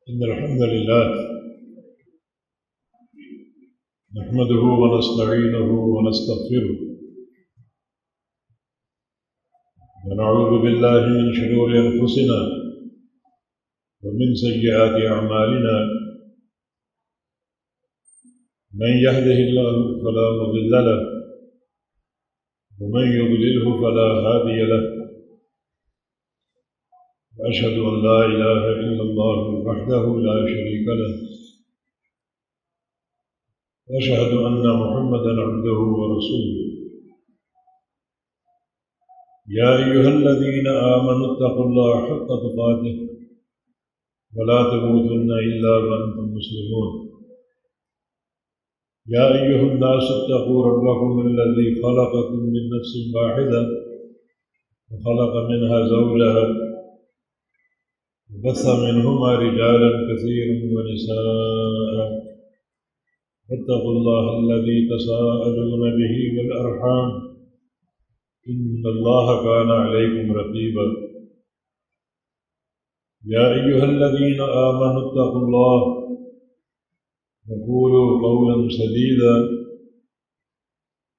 إن الحمد لله نحمده ونستعينه ونستغفره ونعوذ بالله من شرور أنفسنا ومن سيئات أعمالنا من يهده الله فلا مضل له ومن يضلله فلا هادي له وأشهد أن لا إله إلا الله وحده لا شريك له وأشهد أن محمدا عبده ورسوله يا أيها الذين آمنوا اتقوا الله حق تقاته ولا تموتن إلا وأنتم مسلمون يا أيها الناس اتقوا ربكم الذي خلقكم من نفس واحدة وخلق منها زوجها وبث منهما رجالا كثيرا ونساء واتقوا الله الذي تساءلون به والأرحام إن الله كان عليكم رقيبا يا أيها الذين آمنوا اتقوا الله وقولوا قولا سديدا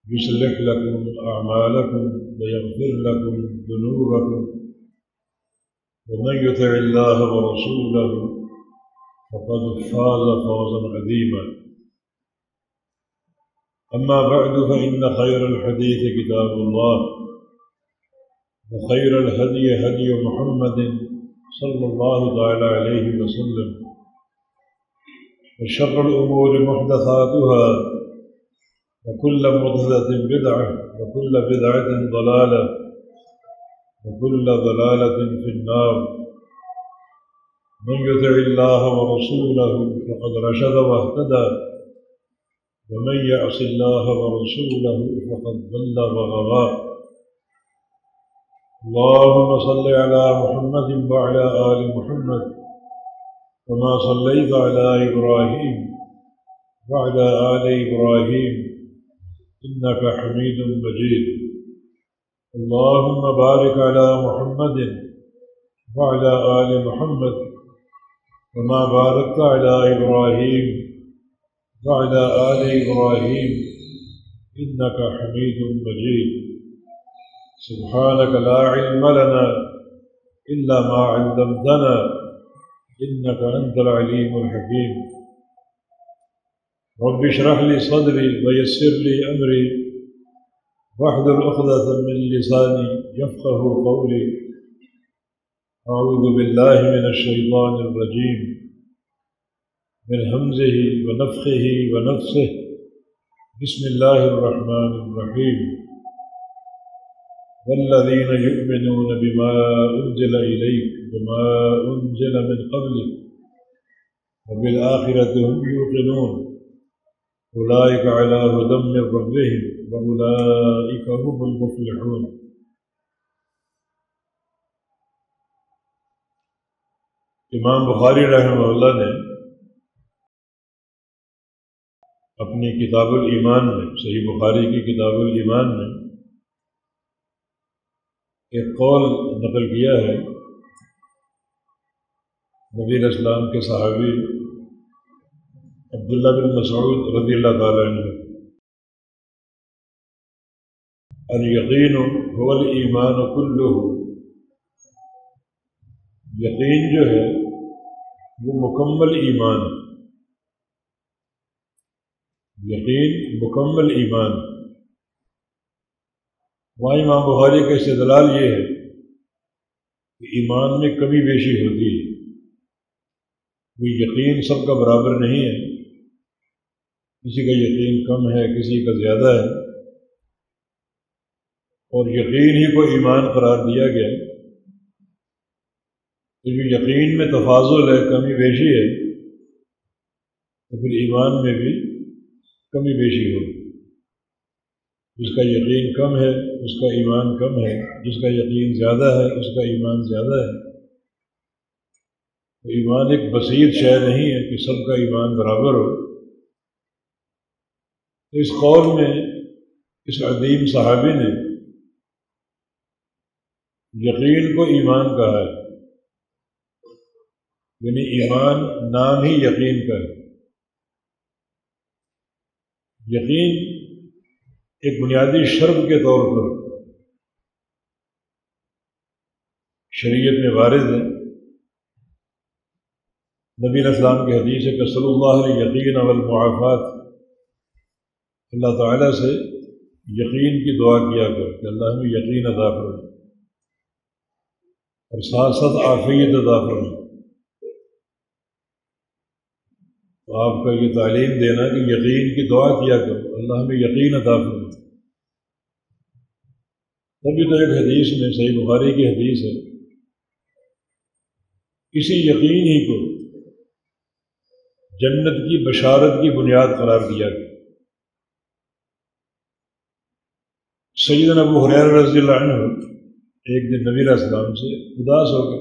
يصلح لكم أعمالكم ويغفر لكم ذنوبكم ومن يطع الله ورسوله فقد فاز فوزا عظيما أما بعد فإن خير الحديث كتاب الله وخير الهدي هدي محمد صلى الله تعالى عليه وسلم وشر الأمور محدثاتها وكل محدثة بدعة وكل بدعة ضلالة وكل ضلالة في النار من يطع الله ورسوله فقد رشد واهتدى ومن يعص الله ورسوله فقد ضل وغوى اللهم صل على محمد وعلى آل محمد كما صليت على إبراهيم وعلى آل إبراهيم إنك حميد مجيد اللهم بارك على محمد وعلى آل محمد كما باركت على إبراهيم وعلى آل إبراهيم إنك حميد مجيد سبحانك لا علم لنا إلا ما علمتنا إنك أنت العليم الحكيم رب اشرح لي صدري ويسر لي أمري واحلل عقدة من لساني يفقه قولي أعوذ بالله من الشيطان الرجيم من همزه ونفخه ونفسه بسم الله الرحمن الرحيم والذين يؤمنون بما أنزل إليك وما أنزل من قبلك وبالآخرة هم يوقنون أولئك على هدى من ربهم وأولئك هم المفلحون امام بخاری رحمہ اللہ نے اپنی کتاب الایمان میں صحیح بخاری کی کتاب الایمان میں ایک قول نقل کیا ہے نبی علیہ السلام کے صحابی عبداللہ بن مسعود رضی اللہ تعالیٰ عنہ الیقین هو الایمان کلہ یقین جو ہے وہ مکمل ایمان ہے یقین مکمل ایمان وہاں امام بخاری کا استدلال یہ ہے کہ ایمان میں کمی بیشی ہوتی ہے کوئی یقین سب کا برابر نہیں ہے کسی کا یقین کم ہے کسی کا زیادہ ہے اور یقین ہی کو ایمان قرار دیا گیا تو جو یقین میں تفاضل ہے کمی بیشی ہے تو پھر ایمان میں بھی کمی بیشی ہوگی جس کا یقین کم ہے اس کا ایمان کم ہے جس کا یقین زیادہ ہے اس کا ایمان زیادہ ہے تو ایمان ایک بسیط شے نہیں ہے کہ سب کا ایمان برابر ہو تو اس قول میں اس عظیم صحابی نے یقین کو ایمان کہا ہے یعنی ایمان نام ہی یقین کا ہے۔ یقین ایک بنیادی شرط کے طور پر شریعت میں وارد ہے۔ نبی علیہ السلام کی حدیث ہے کہ صلی اللہ علیہ یقین والمعافات، اللہ تعالیٰ سے یقین کی دعا کیا کر کہ اللہ ہمیں یقین عطا فرمائے اور ساتھ ساتھ عافیت عطا فرمائے۔ تو آپ کا یہ تعلیم دینا کہ یقین کی دعا کیا کرو، اللہ ہمیں یقین عطا فرمائے۔ تبھی تو ایک حدیث میں، صحیح بخاری کی حدیث ہے، کسی یقین ہی کو جنت کی بشارت کی بنیاد قرار دیا گیا۔ سیدنا ابو ہریرہ رضی اللہ عنہ ایک دن نبی علیہ السلام سے اداس ہو گئے،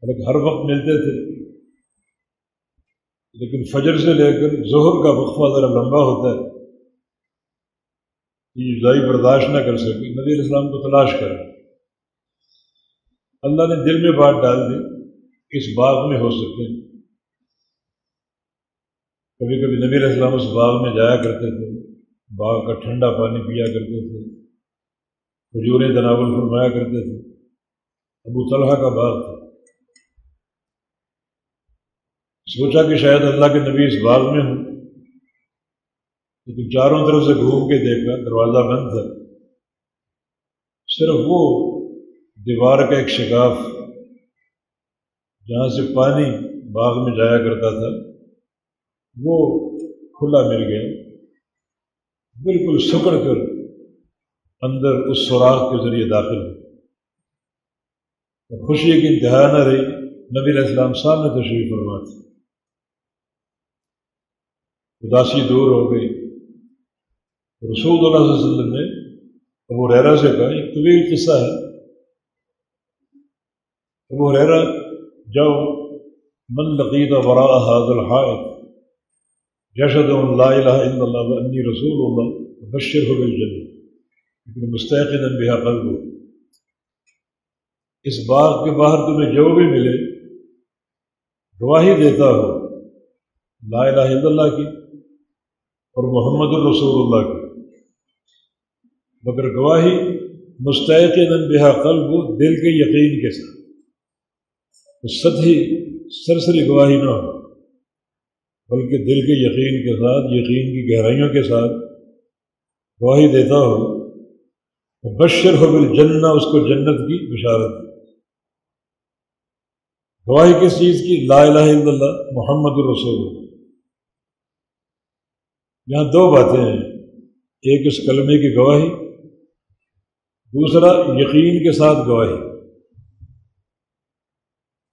حالانکہ ہر وقت ملتے تھے، لیکن فجر سے لے کر ظہر کا وقفہ ذرا لمبا ہوتا ہے، یہ جدائی برداشت نہ کر سکے، نبی علیہ السلام کو تلاش کرا۔ اللہ نے دل میں بات ڈال دی اس باغ میں ہو سکتے ہیں۔ کبھی کبھی نبی علیہ السلام اس باغ میں جایا کرتے تھے، باغ کا ٹھنڈا پانی پیا کرتے تھے، کھجوریں تناول فرمایا کرتے تھے۔ ابو طلحہ کا باغ تھا، سوچا کہ شاید اللہ کے نبی اس باغ میں ہوں، لیکن چاروں طرف سے گھوم کے دیکھا، دروازہ بند تھا، صرف وہ دیوار کا ایک شگاف جہاں سے پانی باغ میں جایا کرتا تھا وہ کھلا مل گیا، بالکل سکڑ کر اندر اس سوراخ کے ذریعے داخل ہو۔ خوشی کی انتہا نہ رہی، نبی علیہ السلام سامنے تشریف فرما تھے، اداسی دور ہو گئی۔ رسول اللہ صلی اللہ علیہ وسلم نے ابو ہریرہ سے کہا، ایک طویل قصہ ہے، ابو ہریرہ جاؤ، من لقیت وراء هذا الحائط یشهد ان لا الہ الا اللہ وانی رسول اللہ فبشرہ بالجنہ لیکن مستيقنا بها قلبہ، اس باغ کے باہر تمہیں جو بھی ملے گواہی دیتا ہو لا الہ الا اللہ کی اور محمد الرسول اللہ کی، مگر گواہی مستيقنا بها قلبہ، دل کے یقین کے ساتھ، سطحی سرسری گواہی نہ ہو، بلکہ دل کے یقین کے ساتھ، یقین کی گہرائیوں کے ساتھ گواہی دیتا ہو۔ بشرہ بالجنہ، اس کو جنت کی بشارت۔ گواہی کس چیز کی؟ لا الہ الا اللہ محمد الرسول اللہ۔ یہاں دو باتیں ہیں، ایک اس کلمے کی گواہی، دوسرا یقین کے ساتھ گواہی۔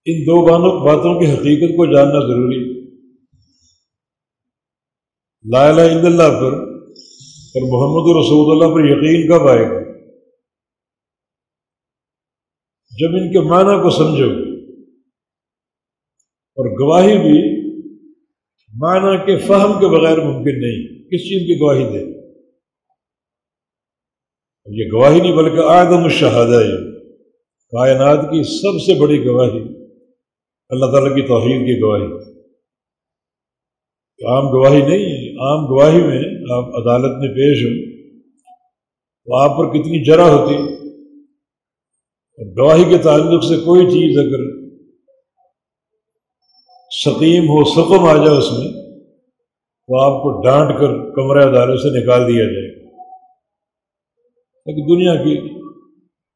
ان دو باتوں کی حقیقت کو جاننا ضروری ہے۔ لا الہ الا اللہ پر اور محمد رسول اللہ پر یقین کب آئے گا؟ جب ان کے معنی کو سمجھو، اور گواہی بھی معنی کے فہم کے بغیر ممکن نہیں۔ کس چیز کی گواہی دے؟ یہ گواہی نہیں بلکہ اعظم الشہادہ ہے، کائنات کی سب سے بڑی گواہی اللہ تعالیٰ کی توحید کی گواہی، عام گواہی نہیں ہے۔ عام گواہی میں آپ عدالت میں پیش ہو تو آپ پر کتنی جرح ہوتی، اور گواہی کے تعلق سے کوئی چیز اگر سقیم ہو، سقم آ جائے اس میں، تو آپ کو ڈانٹ کر کمرہ عدالت سے نکال دیا جائے گا۔ لیکن دنیا کی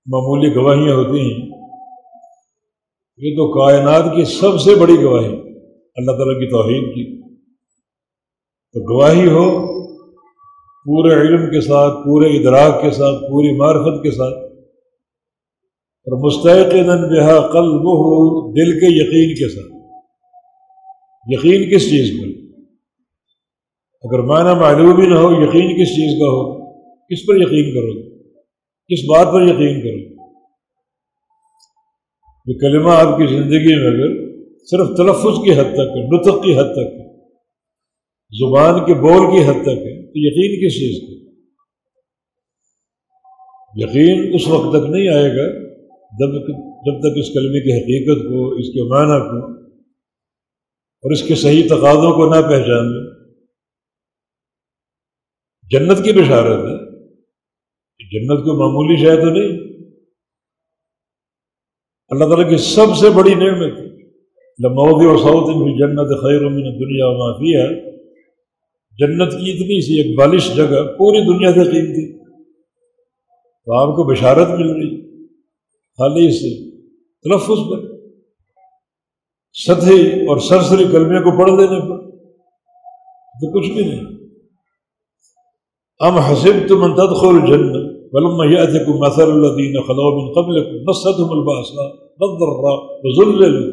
معمولی گواہیاں ہوتی ہیں، یہ تو کائنات کی سب سے بڑی گواہی اللہ تعالیٰ کی توحید کی۔ تو گواہی ہو پورے علم کے ساتھ، پورے ادراک کے ساتھ، پوری معرفت کے ساتھ، اور مستيقنا بها قلبہ، دل کے یقین کے ساتھ۔ یقین کس چیز پر؟ اگر معنی معلوم ہی نہ ہو، یقین کس چیز کا ہو؟ کس پر یقین کرو گے؟ کس بات پر یقین کرو گے؟ یہ کلمہ آپ کی زندگی میں اگر صرف تلفظ کی حد تک ہے، نطق کی حد تک ہے، زبان کے بول کی حد تک ہے، تو یقین کس چیز کا؟ یقین اس وقت تک نہیں آئے گا جب تک اس کلمے کی حقیقت کو، اس کے معنی کو اور اس کے صحیح تقاضوں کو نہ پہچان لیں۔ جنت کی بشارت ہے، جنت کو معمولی شے تو نہیں، اللہ تعالیٰ کی سب سے بڑی نعمت ہے۔ لموضع صوت فی الجنت خیر من الدنیا وما فیہا، جنت کی اتنی سی ایک بالش جگہ پوری دنیا سے قیمتی، تو آپ کو بشارت مل رہی خالی اس تلفظ پر، سطحی اور سرسری کلمے کو پڑھ لینے پر تو کچھ بھی نہیں۔ ام حسبتم ان تدخلوا الجنة ولما يأتكم مثل الذين خلوا من قبلكم مستهم البأساء والضراء وزلزلوا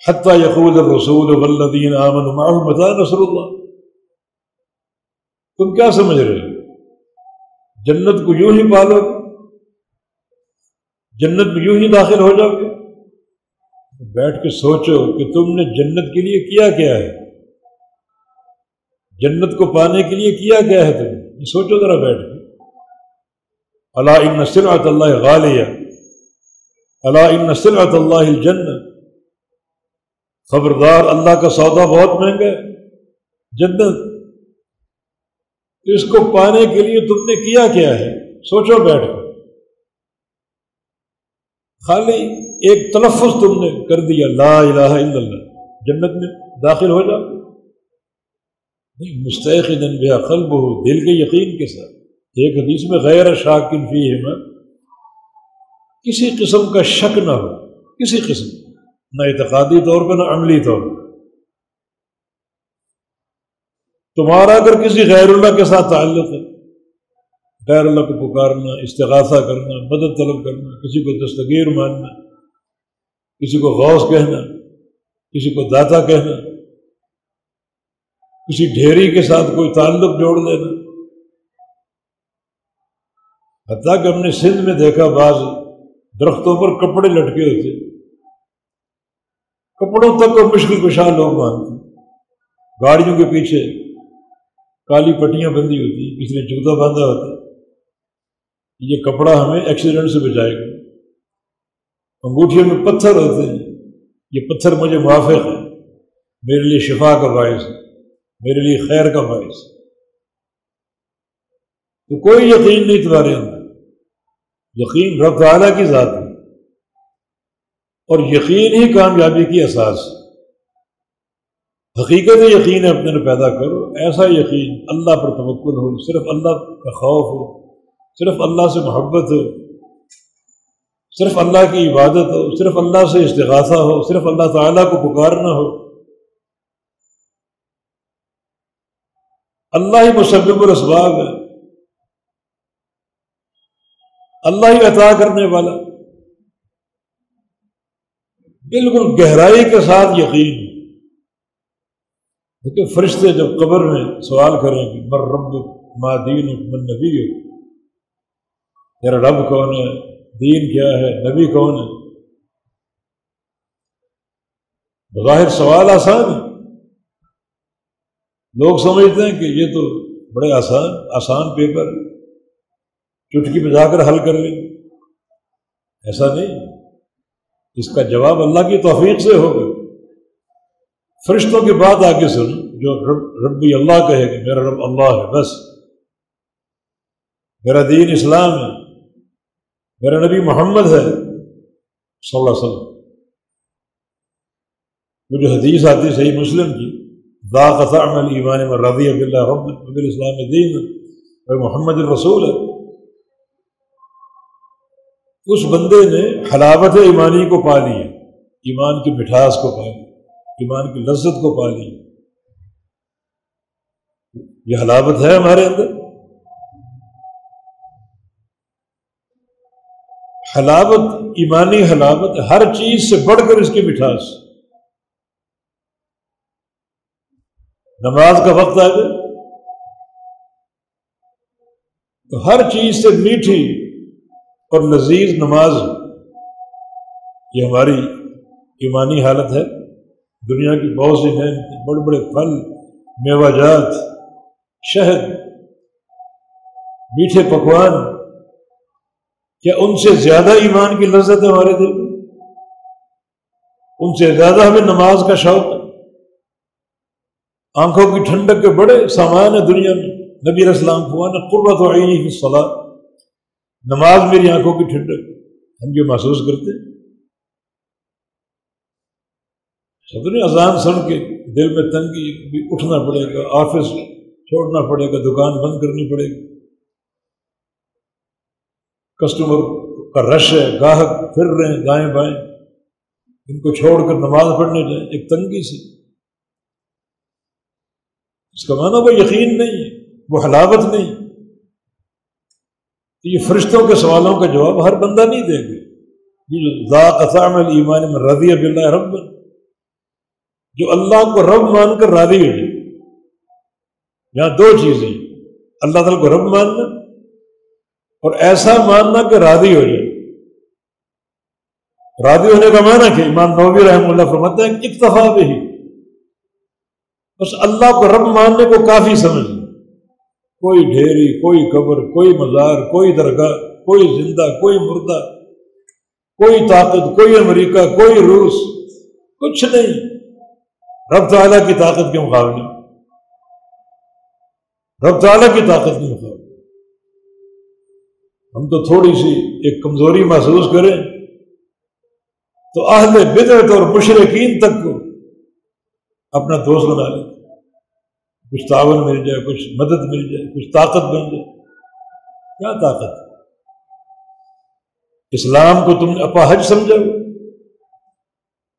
حتى يقول الرسول والذين آمنوا معه متى نصر الله۔ تم کیا سمجھ رہے ہو جنت کو یوں ہی پالو گے، جنت میں یوں ہی داخل ہو جاؤ گے؟ بیٹھ کے سوچو کہ تم نے جنت کے لیے کیا کیا ہے، جنت کو پانے کے لیے کیا کیا ہے تم نے، سوچو ذرا بیٹھ کے۔ الا ان سلعۃ اللہ غالیہ، الا ان سلعۃ اللہ الجنہ، خبردار اللہ کا سودا بہت مہنگا ہے جنت، اس کو پانے کے لیے تم نے کیا کیا ہے، سوچو بیٹھ کے۔ خالی ایک تلفظ تم نے کر دیا لا الہ الا اللہ، جنت میں داخل ہو جاؤ، مستيقنا بها قلبہ، دل کے یقین کے ساتھ۔ ایک حدیث میں غیر شاک فیہما، کسی قسم کا شک نہ ہو، کسی قسم، نہ اعتقادی طور پر نہ عملی طور پر۔ تمہارا اگر کسی غیر اللہ کے ساتھ تعلق ہے، غیر اللہ کو پکارنا، استغاثہ کرنا، مدد طلب کرنا، کسی کو دستگیر ماننا، کسی کو غوث کہنا، کسی کو داتا کہنا، کسی ڈھیری کے ساتھ کوئی تعلق جوڑ دینا، حتیٰ کہ ہم نے سندھ میں دیکھا بعض درختوں پر کپڑے لٹکے ہوتے، کپڑوں تک کو مشکل کشا لوگ مانتے، گاڑیوں کے پیچھے کالی پٹیاں بندھی ہوتی، کسی نے جوتا باندھا ہوتا، یہ کپڑا ہمیں ایکسیڈنٹ سے بچائے گا۔ انگوٹھیوں میں پتھر ہوتے ہیں، یہ پتھر مجھے موافق ہے، میرے لیے شفا کا باعث ہے، میرے لیے خیر کا باعث۔ تو کوئی یقین نہیں تمہارے اندر، یقین رب تعالیٰ کی ذات ہے، اور یقین ہی کامیابی کی اساس۔ حقیقت یقین اپنے نے پیدا کرو، ایسا یقین، اللہ پر توکل ہو، صرف اللہ کا خوف ہو، صرف اللہ سے محبت ہو، صرف اللہ کی عبادت ہو، صرف اللہ سے استغاثہ ہو، صرف اللہ تعالیٰ کو پکارنا ہو۔ اللہ ہی مسبب الاسباب ہے، اللہ ہی عطا کرنے والا، بالکل گہرائی کے ساتھ یقین۔ دیکھیں فرشتے جب قبر میں سوال کریں گے من ربک ما دینک من نبیک، تیرا رب کون ہے، دین کیا ہے، نبی کون ہے؟ بظاہر سوال آسان ہے، لوگ سمجھتے ہیں کہ یہ تو بڑے آسان پیپر، چٹکی بجا کر حل کر لیں، ایسا نہیں، اس کا جواب اللہ کی توفیق سے ہوگا۔ فرشتوں کی بات آگے سن، جو ربی اللہ کہے گا، میرا رب اللہ ہے، بس میرا دین اسلام ہے، میرا نبی محمد ہے صلی اللہ علیہ وسلم۔ وہ جو حدیث آتی ہے صحیح مسلم کی، ذاق طعم الایمان من رضی باللہ رب وبالاسلام دین ومحمد الرسول، اس بندے نے حلاوت ایمانی کو پا لی، ایمان کی مٹھاس کو پا لی، ایمان کی لذت کو پا لی۔ یہ حلاوت ہے ہمارے اندر، حلاوت، ایمانی حلاوت، ہر چیز سے بڑھ کر اس کی مٹھاس۔ نماز کا وقت آ جائے تو ہر چیز سے میٹھی اور لذیذ نماز، یہ ہماری ایمانی حالت ہے۔ دنیا کی بہت سی نعمتیں، بڑے بڑے پھل، میوہ جات، شہد، میٹھے پکوان، کیا ان سے زیادہ ایمان کی لذت ہے ہمارے دل میں؟ ان سے زیادہ ہمیں نماز کا شوق ہے؟ آنکھوں کی ٹھنڈک کے بڑے سامان ہے دنیا میں. نبی علیہ السلام فرمایا قرۃ عینی فی الصلاۃ، نماز میری آنکھوں کی ٹھنڈک. ہم یہ محسوس کرتے ہیں؟ سب نے اذان سن کے دل میں تنگی، اٹھنا پڑے گا، آفس چھوڑنا پڑے گا، دکان بند کرنی پڑے گی، کسٹمر کا رش ہے، گاہک پھر رہے ہیں دائیں بائیں، ان کو چھوڑ کر نماز پڑھنے جائیں، ایک تنگی سی. اس کا معنی وہ یقین نہیں ہے، وہ حلاوت نہیں. یہ فرشتوں کے سوالوں کا جواب ہر بندہ نہیں دے گا. یہ جو ذاق طعم الایمان من رضی باللہ رب، جو اللہ کو رب مان کر راضی ہو جائے. یہاں دو چیزیں، اللہ تعالیٰ کو رب ماننا اور ایسا ماننا کہ راضی ہو جائے. راضی ہونے کا معنی کہ امام نووی رحمہ اللہ فرماتے ہیں کہ اکتفا بہی، بس اللہ کو رب ماننے کو کافی سمجھ. کوئی ڈھیری، کوئی قبر، کوئی مزار، کوئی درگاہ، کوئی زندہ، کوئی مردہ، کوئی طاقت، کوئی امریکہ، کوئی روس، کچھ نہیں رب تعالیٰ کی طاقت کے مقابلے. رب تعالیٰ کی طاقت کے مقابلے ہم تو تھوڑی سی ایک کمزوری محسوس کریں تو اہل بدعت اور مشرکین تک کو اپنا دوست بنا لیں. کچھ تعاون مل جائے، کچھ مدد مل جائے، کچھ طاقت بن جائے. کیا طاقت؟ اسلام کو تم نے اپاہج سمجھا،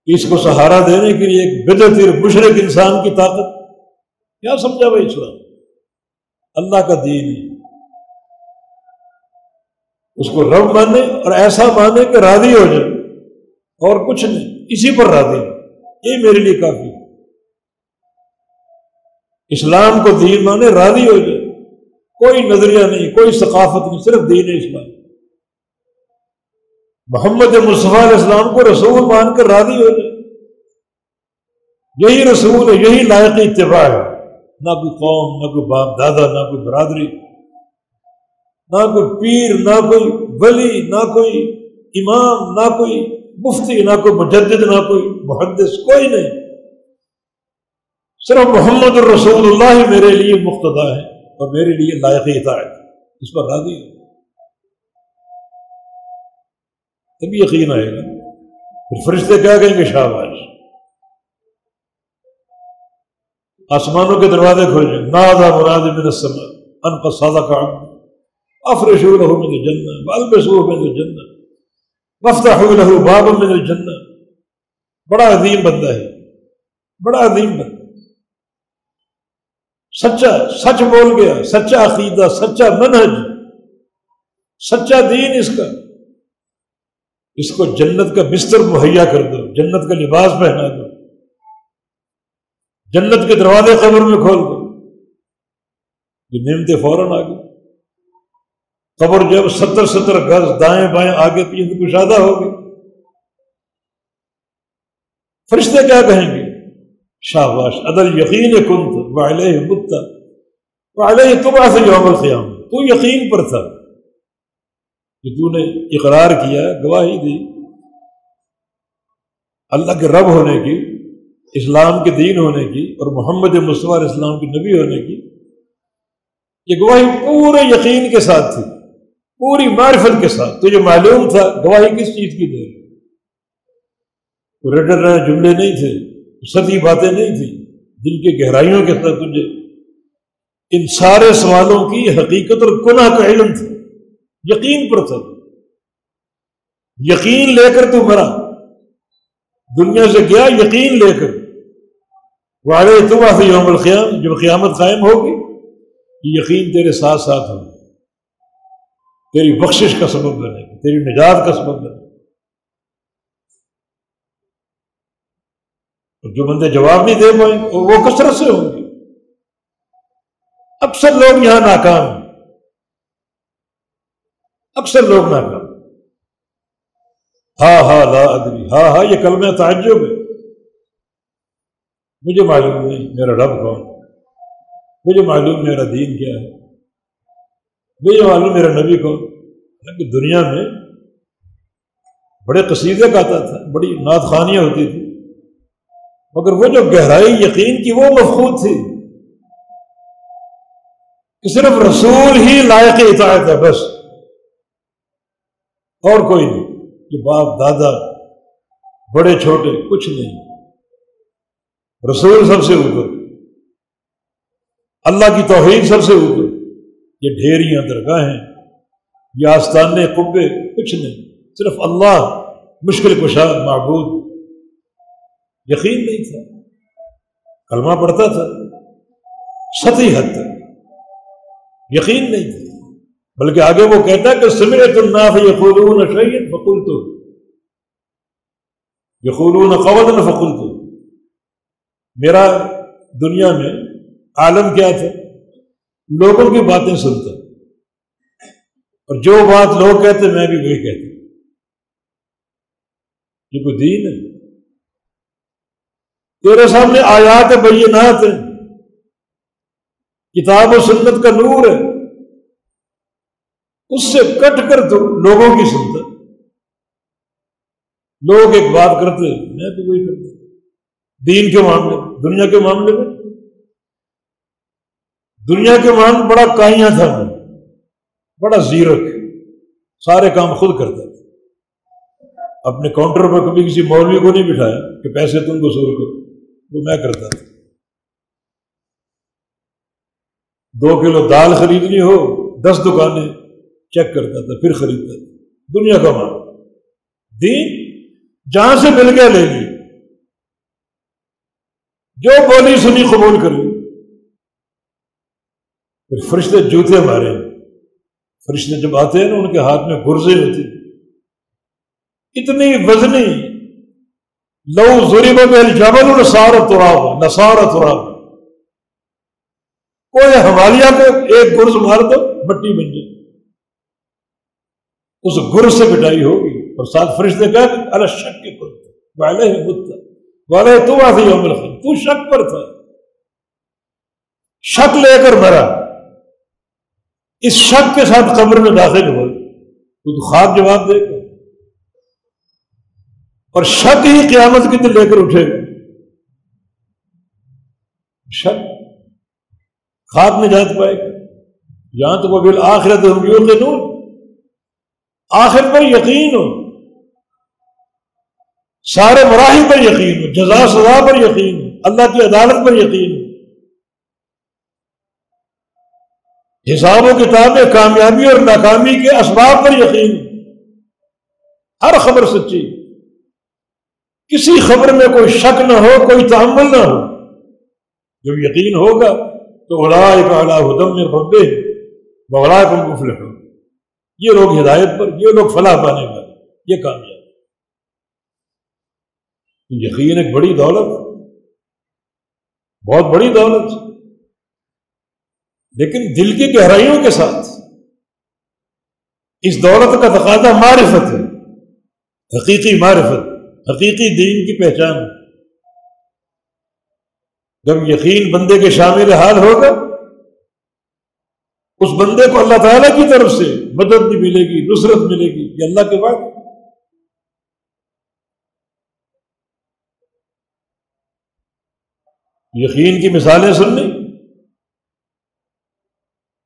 اس کو سہارا دینے کے لیے ایک بدعتی اور مشرک انسان کی طاقت کیا سمجھا بھائی؟ اسلام اللہ کا دین ہے، اس کو رب مانے اور ایسا مانے کہ راضی ہو جائے اور کچھ نہیں، اسی پر راضی، یہ میرے لیے کافی. اسلام کو دین مانے، راضی ہو جائے، کوئی نظریہ نہیں، کوئی ثقافت نہیں، صرف دین اسلام. محمد مصطفیٰ علیہ السلام کو رسول مان کر راضی ہو جائے، یہی رسول ہے، یہی لائق اتباع ہے. نہ کوئی قوم، نہ کوئی باپ دادا، نہ کوئی برادری، نہ کوئی پیر، نہ کوئی ولی، نہ کوئی امام، نہ کوئی مفتی، نہ کوئی مجدد، نہ کوئی محدث، کوئی نہیں. صرف محمد الرسول اللہ میرے لیے مقتدا ہے اور میرے لیے لائق اطاعت، اس پر راضی ہے. تبھی یقین آئے گا. پھر فرشتے کیا کہیں گے؟ شاباش. آسمانوں کے دروازے کھول جائیں، نادى مناد من السماء ان قد صدق عبد افرشوا له من الجنة والبسوه من الجنة وافتحوا له بابا من الجنة. بڑا عظیم بندہ ہے، بڑا عظیم بندہ، سچا، سچ بول گیا، سچا عقیدہ، سچا منہج، سچا دین اس کو جنت کا بستر مہیا کر دو، جنت کا لباس پہنا دو، جنت کے دروازے قبر میں کھول دو. یہ نعمتیں فوراً آ گئی. قبر جب 70 گز دائیں بائیں آگے پیچھے کشادہ ہوگی، فرشتے کیا کہیں گے؟ شاباش عدل یقین کنت وعلیہ مت وعلیہ تبعث یوم القیامہ. تو یقین پر تھا کہ تو نے اقرار کیا، گواہی دی اللہ کے رب ہونے کی، اسلام کے دین ہونے کی اور محمد مصطفیٰ علیہ السلام کے نبی ہونے کی. یہ گواہی پورے یقین کے ساتھ تھی، پوری معرفت کے ساتھ. تجھے معلوم تھا گواہی کس چیز کی دے، رٹے رہے جملے نہیں تھے، سطحی باتیں نہیں تھیں، دل کی گہرائیوں کے ساتھ تجھے ان سارے سوالوں کی حقیقت اور کنہ کا علم تھا. یقین پر تھا، یقین لے کر تو مرا، دنیا سے گیا یقین لے کر. وعلیہ تبعث یوم القیامہ، جب قیامت قائم ہوگی یہ یقین تیرے ساتھ ساتھ ہوگا، تیری بخشش کا سبب بنے گا، تیری نجات کا سبب بنے گا. جو بندے جواب نہیں دے پائیں وہ کثرت سے ہوں گے. اکثر لوگ یہاں ناکام ہیں، اکثر لوگ ناکام. ہاں لا ادری، ہاں یہ کلمہ تعجب ہے. مجھے معلوم نہیں میرا رب کون، مجھے معلوم میرا دین کیا ہے، مجھے معلوم میرا نبی کون. کہ دنیا میں بڑے قصیدے گاتا تھا، بڑی نعت خوانیاں ہوتی تھی، مگر وہ جو گہرائی یقین کی وہ مفقود تھی کہ صرف رسول ہی لائق اطاعت ہے، بس اور کوئی نہیں، کہ باپ دادا بڑے چھوٹے کچھ نہیں، رسول سب سے اوپر، اللہ کی توحید سب سے اوپر، یہ ڈھیریاں درگاہیں، یہ آستانے قبے کچھ نہیں، صرف اللہ مشکل کشا معبود۔ یقین نہیں تھا، کلمہ پڑھتا تھا سطحی حد تک، یقین نہیں تھا، بلکہ آگے وہ کہتا ہے کہ سمعت الناس یقولون شیئا فقلت، یقولون قولا فقلت، میرا دنیا میں عالم کیا تھا، لوگوں کی باتیں سنتا، اور جو بات لوگ کہتے میں بھی وہی کہتا۔ یہ کوئی دین ہے؟ تیرے سامنے آیات بینات ہیں، کتاب و سنت کا نور ہے، اس سے کٹ کر تو لوگوں کی سنتا، لوگ ایک بات کرتے میں بھی وہی کرتا، دین کے معاملے میں، دنیا کے معاملے میں، دنیا کے معاملے میں بڑا کائیاں تھا میں، بڑا زیرک، سارے کام خود کرتا تھا، اپنے کاؤنٹر پر کبھی کسی مولوی کو نہیں بٹھایا کہ پیسے تم کو وصول کرو، وہ میں کرتا تھا۔ 2 کلو دال خریدنی ہو 10 دکانیں چیک کرتا تھا پھر خریدتا تھا، دنیا کا مال۔ دین جہاں سے مل گیا لے لی، جو بولی سنی قبول کر لی، پھر فرشتے جوتے مارے، فرشتے جب آتے ہیں نا ان کے ہاتھ میں گرزیں ہوتی، اتنی وزنی، لو ضرب بہ الجبل لصار تراب، کوئی حوالیہ کو ایک گرز مار دو مٹی بن جائے، اس گرز سے پٹائی ہوگی، اور ساتھ فرشتے کہا کہ علی الشک كنت وعلیہ مت وعلیہ تبعث یوم القیامہ، تو شک پر تھا، شک لے کر مرا، اس شک کے ساتھ قبر میں داخل ہوا تو خواب جواب دے گا، اور شک ہی قیامت کے دن لے کر اٹھے گا، شک خواب میں جات پائے گا، یہاں تو وہ بالآخرۃ ہم یوقنون، آخر پر یقین ہو، سارے مراحل پر یقین ہو، جزا سزا پر یقین ہو، اللہ کی عدالت پر یقین ہو، حساب و کتاب کامیابی اور ناکامی کے اسباب پر یقین ہو، ہر خبر سچی، کسی خبر میں کوئی شک نہ ہو، کوئی تحمل نہ ہو، جب یقین ہوگا تو اولئک علی ھدی من ربہم واولئک ھم المفلحون، یہ لوگ ہدایت پر، یہ لوگ فلاح پانے والے، یہ کامیاب۔ یقین ایک بڑی دولت، بہت بڑی دولت، لیکن دل کی گہرائیوں کے ساتھ اس دولت کا تقاضا معرفت ہے، حقیقی معرفت، حقیقی دین کی پہچان۔ جب یقین بندے کے شامل حال ہوگا، اس بندے کو اللہ تعالیٰ کی طرف سے مدد بھی ملے گی، نصرت ملے گی، یہ اللہ کے بعد۔ یقین کی مثالیں سننی،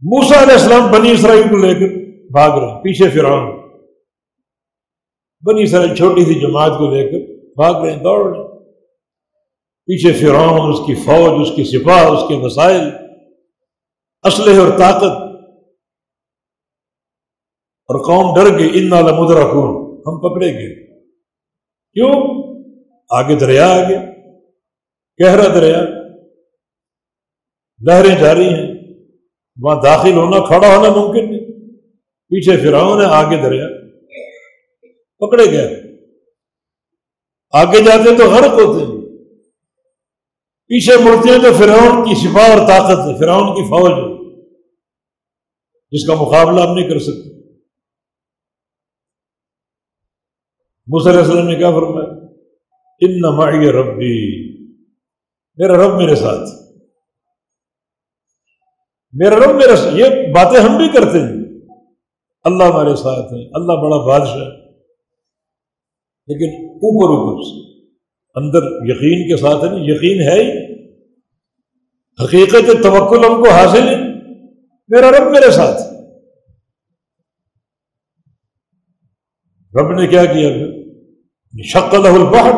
موسیٰ علیہ السلام بنی اسرائیل کو لے کر بھاگ رہے، پیچھے فرعون، بنی اسرائیل چھوٹی سی جماعت کو لے کر بھاگ رہے، دوڑ رہے، پیچھے فرعون، اس کی فوج، اس کی سپاہ، اس کے وسائل، اسلحے اور طاقت، اور قوم ڈر گئی، انا لمدرکون، ہم پکڑے گئے۔ کیوں؟ آگے دریا، آگے گہرا دریا، لہریں جاری ہیں، وہاں داخل ہونا، کھڑا ہونا ممکن نہیں، پیچھے فرعون ہے، آگے دریا، پکڑے گئے۔ آگے جاتے تو غرق ہوتے ہیں، پیچھے مڑتے ہیں تو فرعون کی سپاہ اور طاقت ہے، فرعون کی فوج ہے، جس کا مقابلہ ہم نہیں کر سکتے۔ موسیٰ علیہ السلام نے کیا فرمایا؟ ان معی ربی، میرا رب میرے ساتھ، میرا رب میرے ساتھ۔ یہ باتیں ہم بھی کرتے ہیں، اللہ ہمارے ساتھ ہے، اللہ بڑا بادشاہ ہے، لیکن اوپر اوپر سے، اندر یقین کے ساتھ نہیں، یقین ہے ہی، حقیقت توکل ہم کو حاصل ہے، میرا رب میرے ساتھ۔ رب نے کیا کیا؟ شق لہ البحر،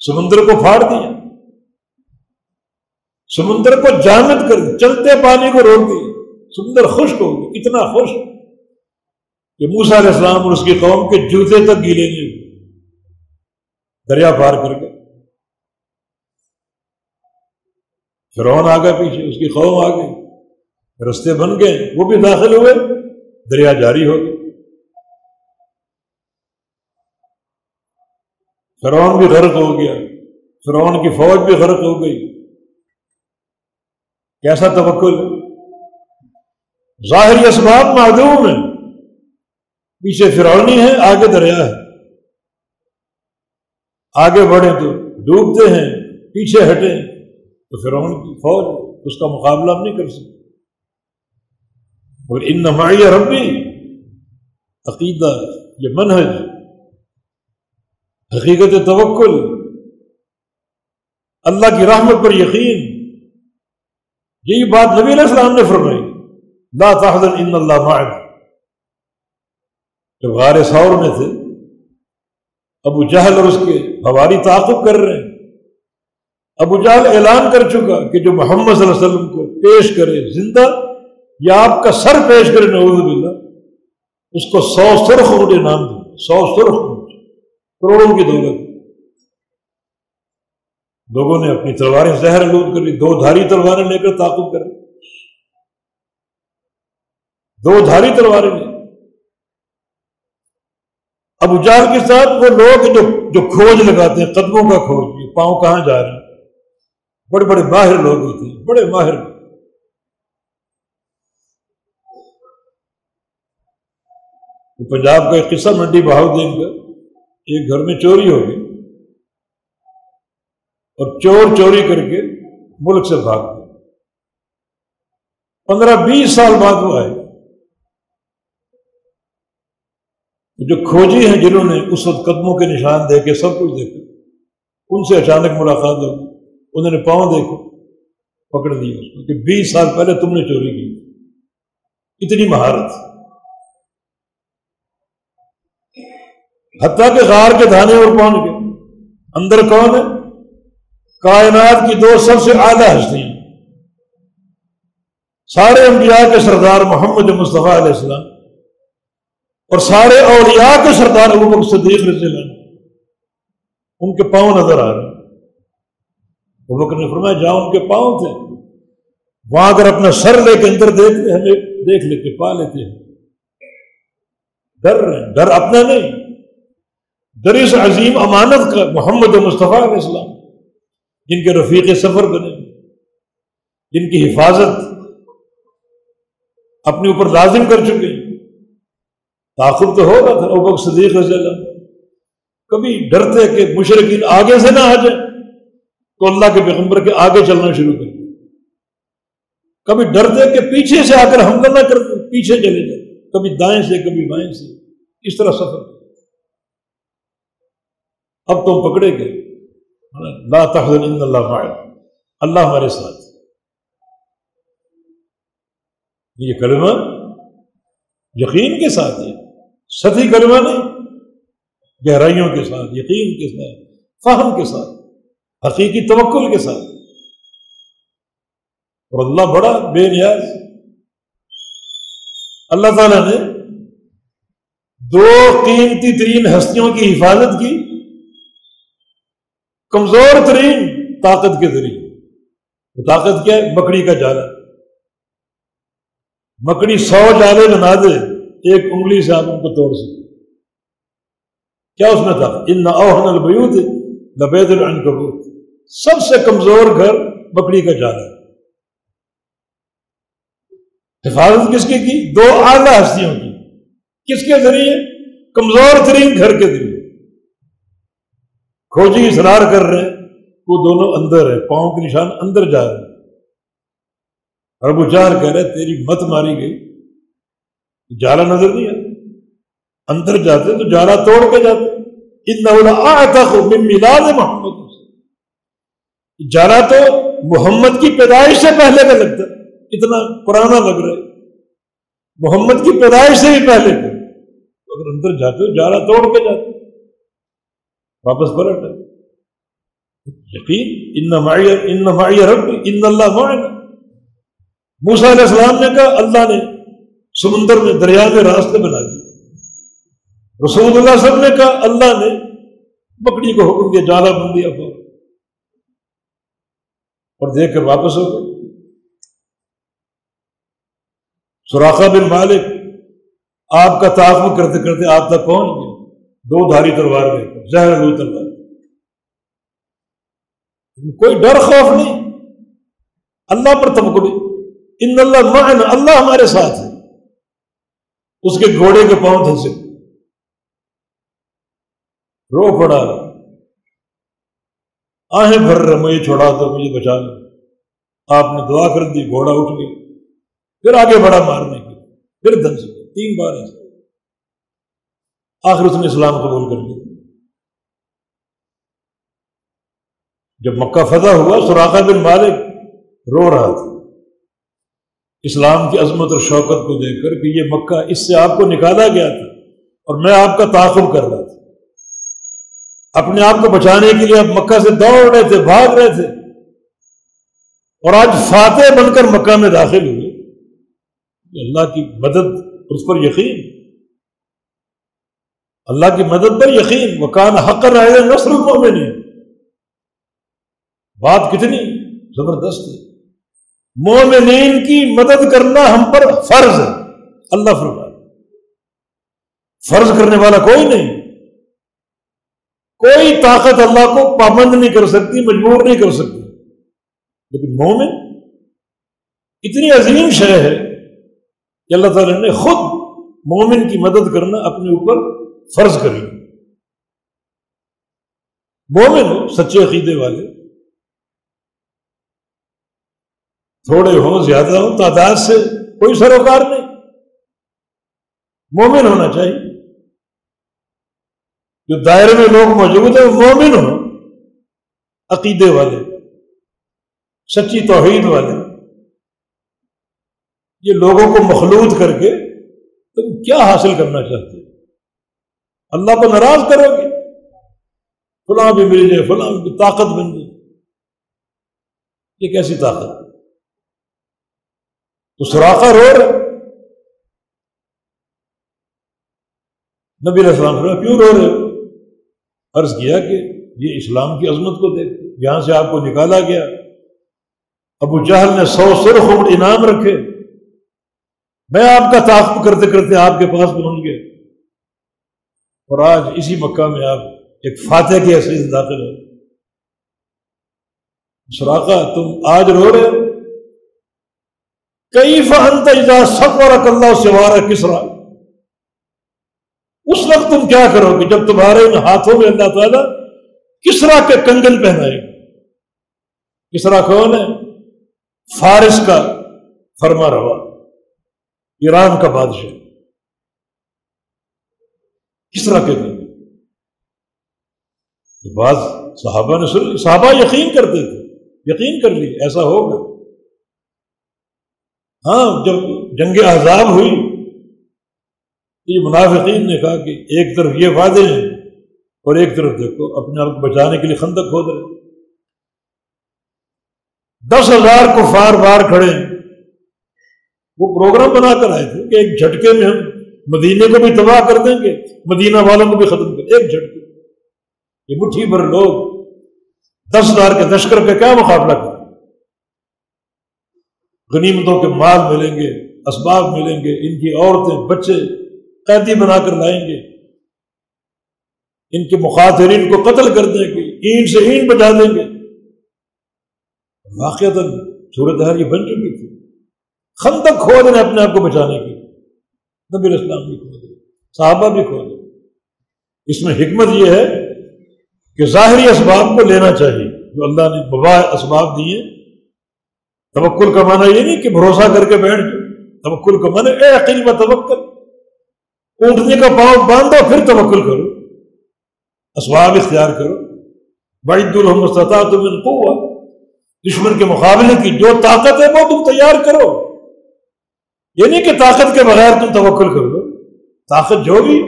سمندر کو پھاڑ دیا، سمندر کو جامد کر دیا، چلتے پانی کو روک دیا، سمندر خشک ہو گیا، اتنا خشک کہ موسیٰ علیہ السلام اور اس کی قوم کے جوتے تک گیلے نہیں ہوئے، دریا پار کر کے۔ فرعون آ گیا پیچھے، اس کی قوم آ گئی، رستے بن گئے، وہ بھی داخل ہوئے، دریا جاری ہو گیا، فرعون بھی غرق ہو گیا، فرعون کی فوج بھی غرق ہو گئی۔ کیسا توکل ہے؟ ظاہری اسباب معدوم ہیں، پیچھے فرعونی ہے، آگے دریا ہے، آگے بڑھیں تو ڈوبتے ہیں، پیچھے ہٹیں تو فرعون کی فوج، اس کا مقابلہ ہم نہیں کر سکتے۔ اور ان معی ربی، عقیدہ، یہ منہج، حقیقت توکل، اللہ کی رحمت پر یقین، یہی بات نبی علیہ السلام نے فرمائی، لا تحزن ان اللہ معنا۔ جب غار ثور میں تھے، ابو جہل اور اس کے حواری تعاقب کر رہے ہیں، ابو جہل اعلان کر چکا کہ جو محمد صلی اللہ علیہ وسلم کو پیش کرے زندہ یا آپ کا سر پیش کرے نعوذ باللہ، اس کو 100 سرخ اونٹیں انعام دیں، 100 سرخ اونٹ، کروڑوں کی دولت۔ لوگوں نے اپنی تلواریں زہر آلود کر لی، 2 دھاری تلواریں لے کر تعاقب کر لی، 2 دھاری تلواریں لے۔ ابو جہل کے ساتھ وہ لوگ جو کھوج لگاتے ہیں، قدموں کا کھوج، پاؤں کہاں جا رہے ہیں، بڑے بڑے ماہر لوگ ہوتے ہیں، بڑے ماہر۔ پنجاب کا ایک قصہ منڈی بہاؤدین کا، ایک گھر میں چوری ہو گئی اور چور چوری کر کے ملک سے بھاگ گئے۔ 15-20 سال بعد وہ آئے، جو کھوجی ہیں جنہوں نے اس وقت قدموں کے نشان دیکھے، سب کچھ دیکھا، ان سے اچانک ملاقات ہوگی، انہوں نے پاؤں دیکھو، پکڑ دیا اس کو کہ 20 سال پہلے تم نے چوری کی، اتنی مہارت۔ حتیٰ کہ غار کے دھانے اور پہنچ گئے، اندر کون ہے؟ کائنات کی 2 سب سے اعلیٰ ہستیاں، سارے انبیاء کے سردار محمد مصطفیٰ علیہ السلام اور سارے اولیاء کے سردار ابوبکر صدیق رضی اللہ عنہ، ان کے پاؤں نظر آ رہے ہیں۔ ابوبکر نے فرمایا جہاں ان کے پاؤں تھے وہاں اگر اپنا سر لے کے اندر دیکھتے ہمیں دیکھ لیتے، پا لیتے ہیں۔ ڈر رہے ہیں، ڈر اپنا نہیں، ڈر اس عظیم امانت کا، محمد مصطفیٰ علیہ السلام، جن کے رفیق سفر بنے، جن کی حفاظت اپنے اوپر لازم کر چکے ہیں۔ تعاقب تو ہو رہا تھا، ابوبکر صدیق رضی اللہ عنہ کبھی ڈرتے کہ مشرکین آگے سے نہ آ جائیں تو اللہ کے پیغمبر کے آگے چلنا شروع کر دیں، کبھی ڈرتے کہ پیچھے سے آ کر حملہ نہ کرتے، پیچھے چلے جائیں، کبھی دائیں سے کبھی بائیں سے، اس طرح سفر۔ اب تم پکڑے گئے، لا تحزن ان اللہ معنا، اللہ ہمارے ساتھ۔ یہ کلمہ یقین کے ساتھ ہے، سطحی کلمہ نہیں، گہرائیوں کے ساتھ، یقین کے ساتھ، فہم کے ساتھ، حقیقی توکل کے ساتھ۔ اور اللہ بڑا بے نیاز، اللہ تعالیٰ نے 2 قیمتی ترین ہستیوں کی حفاظت کی کمزور ترین طاقت کے ذریعے۔ وہ طاقت کیا ہے؟ مکڑی کا جالا۔ مکڑی 100 جالے بنا دے، ایک انگلی سے آپ ان کو توڑ سکتے۔ کیا اس میں طاقت؟ ان اوہن البیوت لبیت العنکبوت، سب سے کمزور گھر مکڑی کا جالا۔ حفاظت کس کی 2 اعلیٰ ہستیوں کی، کس کے ذریعے؟ کمزور ترین گھر کے ذریعے۔ کھوجی اصرار کر رہے ہیں، وہ دونوں اندر ہے، پاؤں کے نشان اندر جا رہے ہیں، اور ابو جہل کہہ رہے تیری مت ماری گئی، جالا نظر نہیں آتا، اندر جاتے تو جالا توڑ کے جاتے، انہ لأعتق من میلاد محمد، جارہ تو محمد کی پیدائش سے پہلے کا لگتا ہے، اتنا پرانا لگ رہا ہے، محمد کی پیدائش سے بھی پہلے کا۔ اگر اندر جاتے ہو جارہ توڑ کے جاتے ہو، واپس پلٹ ہے۔ یقین ان معی ربی ان اللہ معنا۔ موسیٰ علیہ السلام نے کہا اللہ نے سمندر میں دریا میں راستے بنا دیے، رسول اللہ صلی اللہ علیہ وسلم نے کہا اللہ نے بکری کو حکم دیا جالا بن دیا اور دیکھ کر واپس ہو گئے۔ سراقہ بن مالک آپ کا تعاقب کرتے کرتے آپ تک پہنچ گیا، دو دھاری تلوار لے کر، زہر دو تلوار، کوئی ڈر خوف نہیں، اللہ پر توکل، ان اللہ معنا، اللہ ہمارے ساتھ ہے۔ اس کے گھوڑے کے پاؤں دھنسے، رو پڑا، آہیں بھر رہے مجھے چھوڑا دو، مجھے بچا لو۔ آپ نے دعا کر دی، گھوڑا اٹھ گیا، پھر آگے بڑا مارنے کی، پھر دھنسے، 3 بار ایسے، آخر اس نے اسلام قبول کر لیا۔ جب مکہ فتح ہوا سراقہ بن مالک رو رہا تھا اسلام کی عظمت اور شوکت کو دیکھ کر کہ یہ مکہ اس سے آپ کو نکالا گیا تھا اور میں آپ کا تعاقب کر رہا تھا، اپنے آپ کو بچانے کے لیے آپ مکہ سے دوڑ رہے تھے، بھاگ رہے تھے، اور آج فاتح بن کر مکہ میں داخل ہوئے۔ اللہ کی مدد، اس پر یقین، اللہ کی مدد پر یقین، وکان حقا علی نصر المؤمنین۔ بات کتنی زبردست ہے، مومنین کی مدد کرنا ہم پر فرض ہے، اللہ فرمائے، فرض کرنے والا کوئی نہیں، کوئی طاقت اللہ کو پابند نہیں کر سکتی، مجبور نہیں کر سکتی، لیکن مومن اتنی عظیم شے ہے کہ اللہ تعالیٰ نے خود مومن کی مدد کرنا اپنے اوپر فرض کر لیا۔ مومن ہو، سچے عقیدے والے، تھوڑے ہوں زیادہ ہوں، تعداد سے کوئی سروکار نہیں، مومن ہونا چاہیے۔ جو دائرے میں لوگ موجود ہیں وہ مومن ہوں، عقیدے والے، سچی توحید والے۔ یہ لوگوں کو مخلوط کر کے تم کیا حاصل کرنا چاہتے ہو؟ اللہ کو ناراض کرو گے، فلاں بھی مل جائے، فلاں بھی طاقت بن جائے، یہ کیسی طاقت؟ تو سراقہ رو رہے، نبی علیہ السلام فرمایا کیوں رو رہے ہو؟ عرض کیا کہ یہ اسلام کی عظمت کو دیکھ، یہاں سے آپ کو نکالا گیا، ابو جہل نے 100 سرخ اونٹ انعام رکھے، میں آپ کا تعاقب کرتے کرتے آپ کے پاس پہنچ گیا، اور آج اسی مکہ میں آپ ایک فاتح کی حیثیت سے داخل ہو۔ سراقہ تم آج رو رہے ہو، کیف انت اذا صورک اللہ سوار کسریٰ، اس وقت تم کیا کرو گے جب تمہارے ان ہاتھوں میں اللہ تعالیٰ کسریٰ کے کنگن پہنائے گا۔ کسریٰ کون ہے؟ فارس کا فرما روا، ایران کا بادشاہ، کسریٰ کے کنگن۔ یہ بات صحابہ نے سن لی، صحابہ یقین کرتے تھے، یقین کر لی ایسا ہوگا۔ ہاں جب جنگ احزاب ہوئی تو یہ منافقین نے کہا کہ ایک طرف یہ وعدے ہیں اور ایک طرف دیکھو اپنے آپ کو بچانے کے لیے خندق کھود رہے، 10,000 کفار باہر کھڑے ہیں۔ وہ پروگرام بنا کر آئے تھے کہ ایک جھٹکے میں ہم مدینے کو بھی تباہ کر دیں گے، مدینہ والوں کو بھی ختم کر، ایک جھٹکے۔ یہ مٹھی بھر لوگ 10,000 کے لشکر کا کیا مقابلہ کریں؟ غنیمتوں کے مال ملیں گے، اسباب ملیں گے، ان کی عورتیں بچے قیدی بنا کر لائیں گے، ان کے مخاطرین کو قتل کر دیں گے، اینٹ سے اینٹ بجا دیں گے۔ واقعتاً صورتحال یہ بن چکی تھی، خندق کھود رہے اپنے آپ کو بچانے کی، نبی علیہ السلام بھی کھود رہے، صحابہ بھی کھود رہے۔ اس میں حکمت یہ ہے کہ ظاہری اسباب کو لینا چاہیے جو اللہ نے مباح اسباب دیے۔ توکل کا معنی یہ نہیں کہ بھروسہ کر کے بیٹھ جاؤ، توکل کا معنی اے عقل و توکل، اونٹنے کا پاؤں باندھو پھر توکل کرو۔ اسباب اختیار کرو. وَأَعِدُّوا لَهُمْ مَا اسْتَطَعْتُم مِّن قُوَّةٍ، دشمن کے مقابلے کی جو طاقت ہے وہ تم تیار کرو. یہ نہیں کہ طاقت کے بغیر تم توکل کر لو. طاقت جو بھی.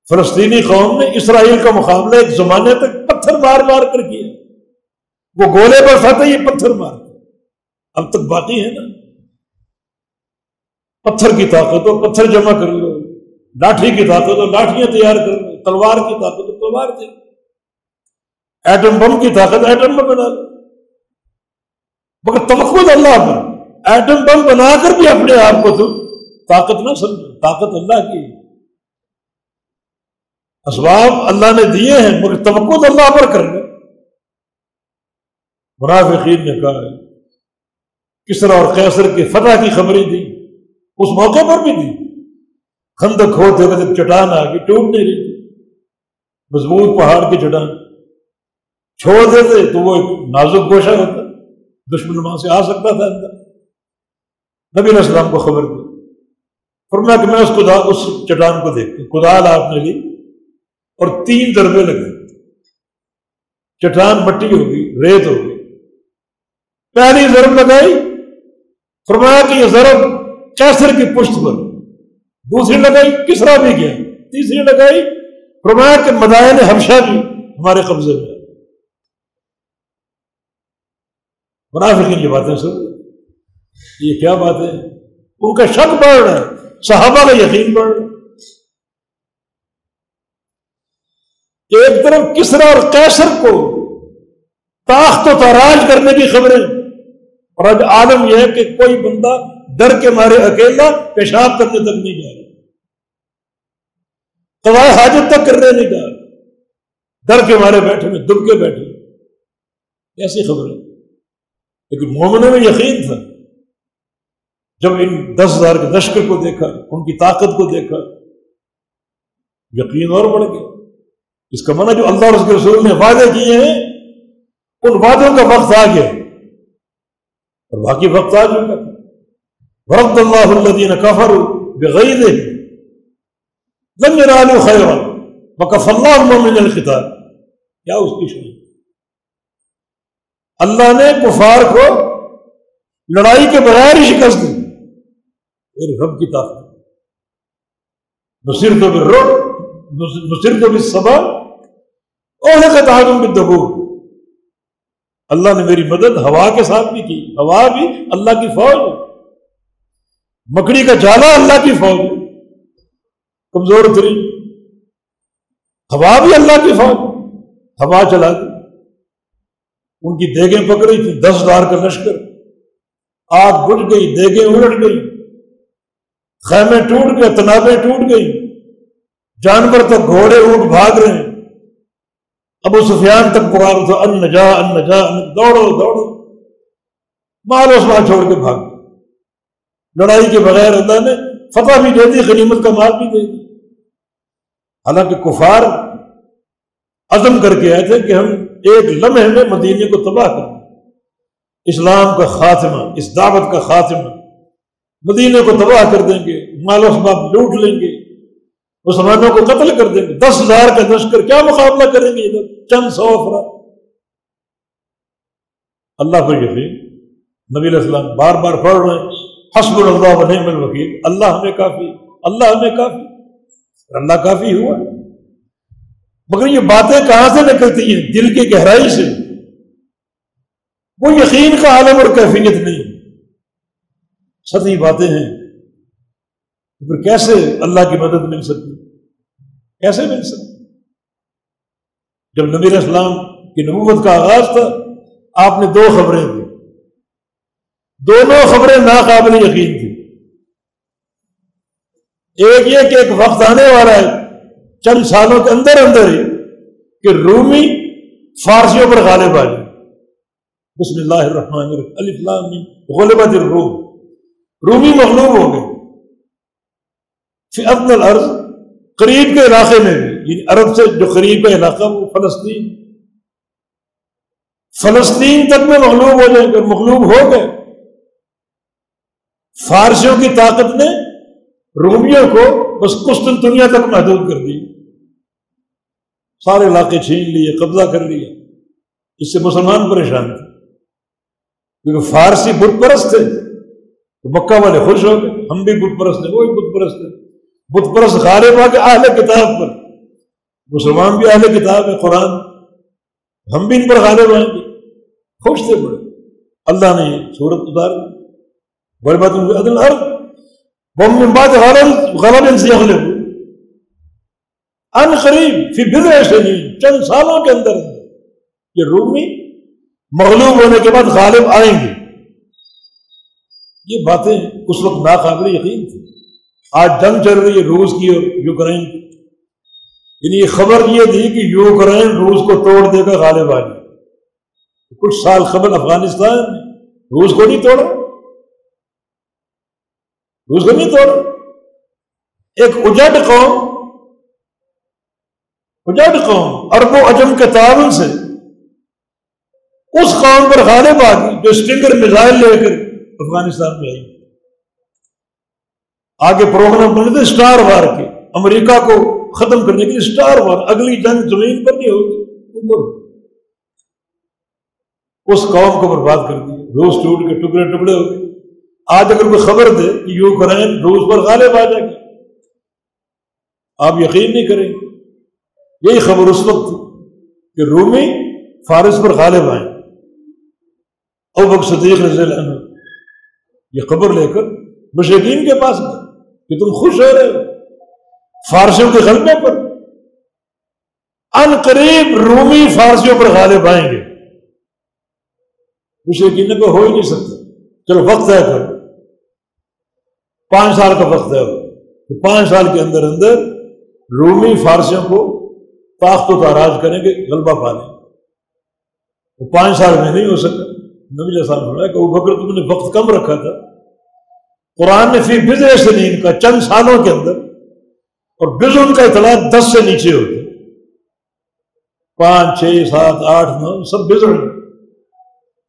فلسطینی قوم نے اسرائیل کا مقابلہ ایک زمانے تک پتھر مار مار کر کیا. وہ گولے پر فتح، یہ پتھر مار اب تک باقی ہے نا. پتھر کی طاقت ہو پتھر جمع کر لو، لاٹھی کی طاقت ہو لاٹھیاں تیار کر لو، تلوار کی طاقت ہو تلوار تیار، ایٹم بم کی طاقت ایٹم بم بنا لو. مگر توکل اللہ پر. ایٹم بم بنا کر بھی اپنے آپ کو تم طاقت نہ سمجھو. طاقت اللہ کی، اسباب اللہ نے دیے ہیں، مگر توکل اللہ پر کر لو. منافقین نے کہا ہے کسرا اور قیصر کی فتح کی خبریں دی، اس موقع پر بھی دی. خندق کھودتے وقت چٹان آ گئی، ٹوٹ نہیں رہی تھی، مضبوط پہاڑ کی چٹان. چھوڑ دیتے تو وہ ایک نازک گوشہ ہوتا، دشمن وہاں سے آ سکتا تھا اندر. نبی علیہ السلام کو خبر دی، فرمایا کہ میں اس چٹان کو دیکھتا ہوں. کدال آپ نے لی اور 3 ضربے لگے، چٹان مٹی ہوگی، ریت ہوگی. پہلی ضرب لگائی، فرمایا کہ یہ ضرب قیصر کی پشت پر. دوسری لگائی، کسرا بھی گیا. تیسری لگائی، فرمایا کہ مدائن حبشہ بھی ہمارے قبضے میں. منافقین یہ باتیں سن، یہ کیا بات ہے؟ ان کا شک بڑھ رہا ہے، صحابہ کا یقین بڑھ رہا ہے. ایک طرف کسرا اور قیصر کو تاخت و تاراج کرنے کی خبریں، اور آج عالم یہ ہے کہ کوئی بندہ ڈر کے مارے اکیلا پیشاب کرنے تک نہیں جا رہا، قضائے حاجت تک کرنے نہیں جا رہا، ڈر کے مارے بیٹھے میں دب کے بیٹھے. ایسی خبر ہے. لیکن مومنوں میں یقین تھا. جب ان 10,000 کے لشکر کو دیکھا، ان کی طاقت کو دیکھا، یقین اور بڑھ گیا. اس کا معنی جو اللہ اور اس کے رسول نے وعدے کیے ہیں ان وعدوں کا وقت آ گیا، اور باقی وقت آ چکا. ورد اللہ الذین کفروا بغیظہم لم ینالوا خیرا وکفی اللہ المؤمنین القتال. کیا اس کی شان؟ اللہ نے کفار کو لڑائی کے بغیر ہی شکست دی. میرے رب کی طاقت. نصرت بالرعب نصرت بالصبر اولئک تعاون بالدبور. اللہ نے میری مدد ہوا کے ساتھ بھی کی. ہوا بھی اللہ کی فوج ہے، مکڑی کا جالا اللہ کی فوج ہے، کمزور ترین. ہوا بھی اللہ کی فوج. ہوا چلا دی، ان کی دیگیں پکڑی تھی. 10,000 کا لشکر، آگ بجھ گئی، دیگیں الٹ گئی، خیمے ٹوٹ گئے، تنابیں ٹوٹ گئی، جانور تو گھوڑے اونٹ بھاگ رہے ہیں. ابو سفیان تک پکار تھا ان نجا ان نجا، دوڑو دوڑو، مال اس وہاں چھوڑ کے بھاگ. لڑائی کے بغیر اللہ نے فتح بھی دے دی، غنیمت کا مال بھی دے دی. حالانکہ کفار عزم کر کے آئے تھے کہ ہم ایک لمحے میں مدینے کو تباہ کر دیں، اسلام کا خاتمہ، اس دعوت کا خاتمہ، مدینے کو تباہ کر دیں گے، مال و اسباب لوٹ لیں گے، مسلمانوں کو قتل کر دیں گے. 10,000 کا لشکر کیا مقابلہ کریں گے ادھر چند 100 افراد. اللہ پر یقین. نبی علیہ السلام بار بار پڑھ رہے ہیں حسبنا اللہ و نعم الوکیل. اللہ ہمیں کافی، اللہ ہمیں کافی. اللہ کافی ہوا. مگر یہ باتیں کہاں سے نکلتی ہیں؟ دل کی گہرائی سے. وہ یقین کا عالم اور کیفیت نہیں، سطحی باتیں ہیں. پھر کیسے اللہ کی مدد مل سکتی؟ کیسے مل سکتی؟ جب نبی علیہ السلام کی نبوت کا آغاز تھا، آپ نے 2 خبریں دی. دونوں خبریں ناقابل یقین تھی. ایک یہ کہ ایک وقت آنے والا ہے چند سالوں کے اندر اندر ہی کہ رومی فارسیوں پر غالب آ جائے. بسم اللہ الرحمن الرحیم الف لام میم غلبت الروم. رومی مغلوب ہو گئے. فی ادنی الارض، قریب کے علاقے میں بھی، یعنی عرب سے جو قریب کا علاقہ وہ فلسطین تک میں مغلوب ہو جائیں گے. مغلوب ہو گئے. فارسیوں کی طاقت نے رومیوں کو بس قسطنطنیہ تک محدود کر دی. سارے علاقے چھین لیے، قبضہ کر لیا. اس سے مسلمان پریشان تھے کیونکہ فارسی بت پرست تھے. تو مکہ والے خوش ہو گئے، ہم بھی بت پرست ہیں، وہی بت پرست ہیں. بت پرست غالب آ کے اہل کتاب پر، مسلمان بھی اہل کتاب ہے قرآن، ہم بھی ان پر غالب آئیں گے. خوش تھے بڑے. اللہ نے یہ صورت اتار دی. بڑی بات عدل الارض ومن بعد غلب سے یغلب ان قریب فی بضع سنین، چند سالوں کے اندر یہ رومی مغلوب ہونے کے بعد غالب آئیں گے. یہ باتیں اس وقت ناقابل یقین تھی. آج جنگ چل رہی ہے روس کی اور یوکرین کی، یعنی یہ خبر یہ تھی کہ یوکرین روس کو توڑ دے گا، غالب آ جائے. کچھ سال قبل افغانستان روس کو نہیں توڑا، روس کو نہیں توڑا. ایک اجڑ قوم عرب و عجم کے تعاون سے اس قوم پر غالب آ گئی جو اسٹنگر میزائل لے کر افغانستان میں آئی. آگے پروگرام بنے تھے اسٹار وار کے، امریکہ کو ختم کرنے کے لیے اسٹار وار. اگلی جنگ زمین پر نہیں ہوگی، اوپر. اس قوم کو برباد کر دی. روس ٹوٹ کے ٹکڑے ٹکڑے ہو گئے. آج اگر کوئی خبر دے کہ یوکرین روس پر غالب آ جائے گا، آپ یقین نہیں کریں گے. یہی خبر اس وقت تھی کہ رومی فارس پر غالب آئیں. ابوبکر صدیق رضی اللہ عنہ یہ خبر لے کر مشرکین کے پاس گئے کہ تم خوش ہو رہے ہو فارسیوں کے غلبے پر، ان قریب رومی فارسیوں پر غالب آئیں گے. مشرکین نے کہا ہو ہی نہیں سکتا، چلو وقت طے کرو، 5 سال کا وقت ہے. 5 سال کے اندر اندر رومی فارسیوں کو طاقت و تاراج کریں گے، غلبہ پالیں. وہ 5 سال میں نہیں ہو سکا. نبی علیہ السلام نے کہا کہ ابوبکر تم نے وقت کم رکھا تھا. قرآن نے فی بضع سنین کا چند سالوں کے اندر، اور بضع کا اطلاع 10 سے نیچے ہوتے، 5 6 7 8 9 سب بضع.